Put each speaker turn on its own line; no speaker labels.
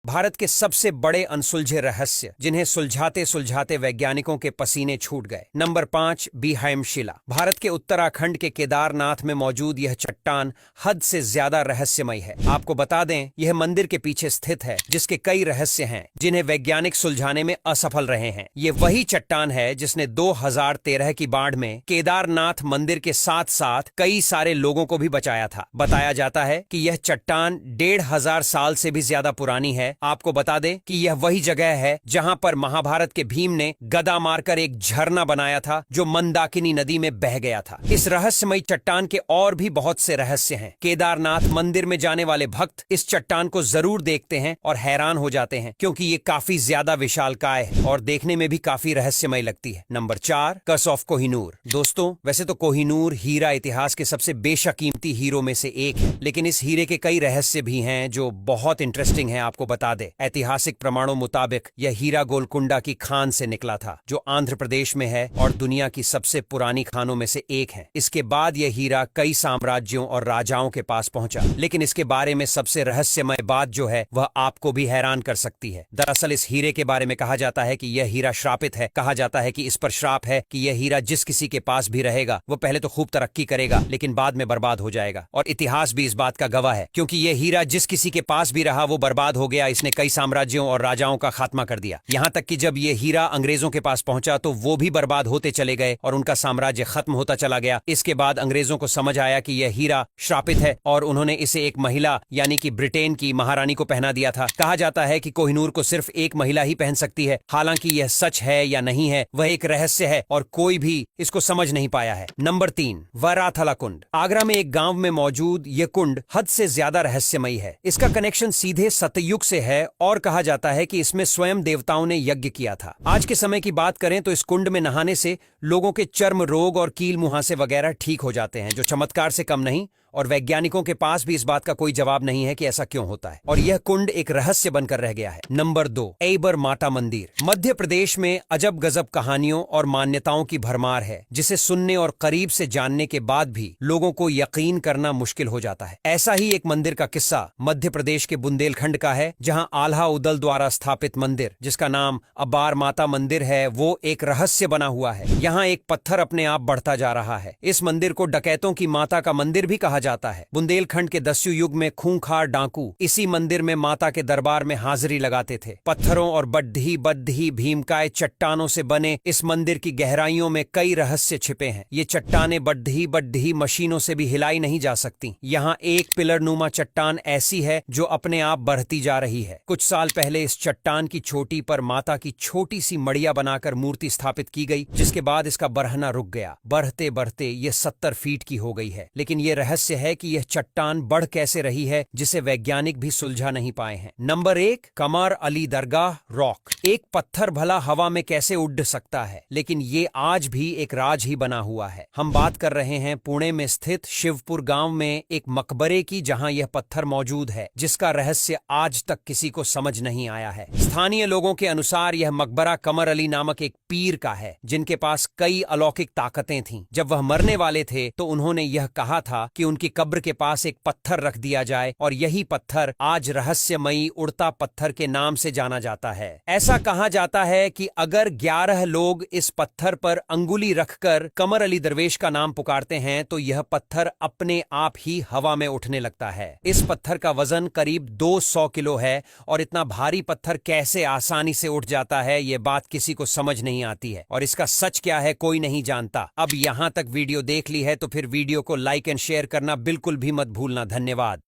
भारत के सबसे बड़े अनसुलझे रहस्य जिन्हें सुलझाते सुलझाते वैज्ञानिकों के पसीने छूट गए। नंबर 5, बीहाइम शिला। भारत के उत्तराखंड के केदारनाथ में मौजूद यह चट्टान हद से ज्यादा रहस्यमय है। आपको बता दें, यह मंदिर के पीछे स्थित है, जिसके कई रहस्य हैं जिन्हें वैज्ञानिक सुलझाने में असफल रहे हैं। ये वही चट्टान है जिसने 2013 की बाढ़ में केदारनाथ मंदिर के साथ साथ कई सारे लोगों को भी बचाया था। बताया जाता है कि यह चट्टान 1500 साल से भी ज्यादा पुरानी है। आपको बता दें कि यह वही जगह है जहां पर महाभारत के भीम ने गदा मारकर एक झरना बनाया था जो मंदाकिनी नदी में बह गया था। इस रहस्यमयी चट्टान के और भी बहुत से रहस्य हैं। केदारनाथ मंदिर में जाने वाले भक्त इस चट्टान को जरूर देखते हैं और हैरान हो जाते हैं, क्योंकि ये काफी ज्यादा विशालकाय है और देखने में भी काफी रहस्यमय लगती है। Number 4, curse of Kohinoor. दोस्तों, वैसे तो कोहिनूर हीरा इतिहास के सबसे बेशकीमती हीरो में से एक है, लेकिन इस हीरे के कई रहस्य भी हैं जो बहुत इंटरेस्टिंग है। आपको बता दे, ऐतिहासिक प्रमाणों मुताबिक यह हीरा गोलकुंडा की खान से निकला था, जो आंध्र प्रदेश में है और दुनिया की सबसे पुरानी खानों में से एक है। इसके बाद यह हीरा कई साम्राज्यों और राजाओं के पास पहुंचा, लेकिन इसके बारे में सबसे रहस्यमय बात जो है वह आपको भी हैरान कर सकती है। दरअसल इस हीरे के बारे में कहा जाता है कि यह हीरा श्रापित है। कहा जाता है कि इस पर श्राप है कि यह हीरा जिस किसी के पास भी रहेगा वो पहले तो खूब तरक्की करेगा, लेकिन बाद में बर्बाद हो जाएगा। और इतिहास भी इस बात का गवाह है, क्योंकि यह हीरा जिस किसी के पास भी रहा वो बर्बाद हो गया। इसने कई साम्राज्यों और राजाओं का खात्मा कर दिया। यहां तक कि जब यह हीरा अंग्रेजों के पास पहुंचा तो वो भी बर्बाद होते चले गए और उनका साम्राज्य खत्म होता चला गया। इसके बाद अंग्रेजों को समझ आया कि यह हीरा श्रापित है और उन्होंने इसे एक महिला यानी कि ब्रिटेन की महारानी को पहना दिया था। कहा जाता है कि कोहिनूर को सिर्फ एक महिला ही पहन सकती है। हालांकि यह सच है या नहीं है वह एक रहस्य है और कोई भी इसको समझ नहीं पाया है। नंबर 3, वराथला कुंड। आगरा में एक गांव में मौजूद यह कुंड हद से ज्यादा रहस्यमयी है। इसका कनेक्शन सीधे सतयुग से है और कहा जाता है कि इसमें स्वयं देवताओं ने यज्ञ किया था। आज के समय की बात करें तो इस कुंड में नहाने से लोगों के चर्म रोग और कील मुहासे वगैरह ठीक हो जाते हैं, जो चमत्कार से कम नहीं। और वैज्ञानिकों के पास भी इस बात का कोई जवाब नहीं है कि ऐसा क्यों होता है, और यह कुंड एक रहस्य बनकर रह गया है। नंबर 2, एबर माता मंदिर। मध्य प्रदेश में अजब गजब कहानियों और मान्यताओं की भरमार है, जिसे सुनने और करीब से जानने के बाद भी लोगों को यकीन करना मुश्किल हो जाता है। ऐसा ही एक मंदिर का किस्सा मध्य प्रदेश के बुंदेलखंड का है, जहां आल्हा उदल द्वारा स्थापित मंदिर, जिसका नाम अबार माता मंदिर है, वो एक रहस्य बना हुआ है। यहाँ एक पत्थर अपने आप बढ़ता जा रहा है। इस मंदिर को डकैतों की माता का मंदिर भी कहा जाता है। बुंदेलखंड के दस्यु युग में खूंखार डाकू इसी मंदिर में माता के दरबार में हाजिरी लगाते थे। पत्थरों और बड्ढी भीमकाय चट्टानों से बने इस मंदिर की गहराइयों में कई रहस्य छिपे हैं। ये चट्टानें बड्ढी मशीनों से भी हिलाई नहीं जा सकती। यहाँ एक पिलर नुमा चट्टान ऐसी है जो अपने आप बढ़ती जा रही है। कुछ साल पहले इस चट्टान की चोटी पर माता की छोटी सी मड़िया बनाकर मूर्ति स्थापित की गई, जिसके बाद इसका बढ़ना रुक गया। बढ़ते बढ़ते ये 70 फीट की हो गई है। लेकिन ये रहस्य है कि यह चट्टान बढ़ कैसे रही है, जिसे वैज्ञानिक भी सुलझा नहीं पाए हैं। नंबर 1, कमर अली दरगाह रॉक। एक पत्थर भला हवा में कैसे उड़ सकता है, लेकिन ये आज भी एक राज ही बना हुआ है। हम बात कर रहे हैं पुणे में स्थित शिवपुर गांव में एक मकबरे की, जहां यह पत्थर मौजूद है, जिसका रहस्य आज तक किसी को समझ नहीं आया है। स्थानीय लोगों के अनुसार यह मकबरा कमर अली नामक एक पीर का है, जिनके पास कई अलौकिक ताकतें थीं। जब वह मरने वाले थे तो उन्होंने यह कहा था कि उनकी कब्र के पास एक पत्थर रख दिया जाए, और यही पत्थर आज रहस्यमयी उड़ता पत्थर के नाम से जाना जाता है। ऐसा कहा जाता है कि अगर 11 लोग इस पत्थर पर अंगुली रखकर कमर अली दरवेश का नाम पुकारते हैं तो यह पत्थर अपने आप ही हवा में उठने लगता है। इस पत्थर का वजन करीब 200 किलो है, और इतना भारी पत्थर कैसे आसानी से उठ जाता है ये बात किसी को समझ नहीं आती है, और इसका सच क्या है कोई नहीं जानता। अब यहां तक वीडियो देख ली है तो फिर वीडियो को लाइक एंड शेयर करना बिल्कुल भी मत भूलना। धन्यवाद।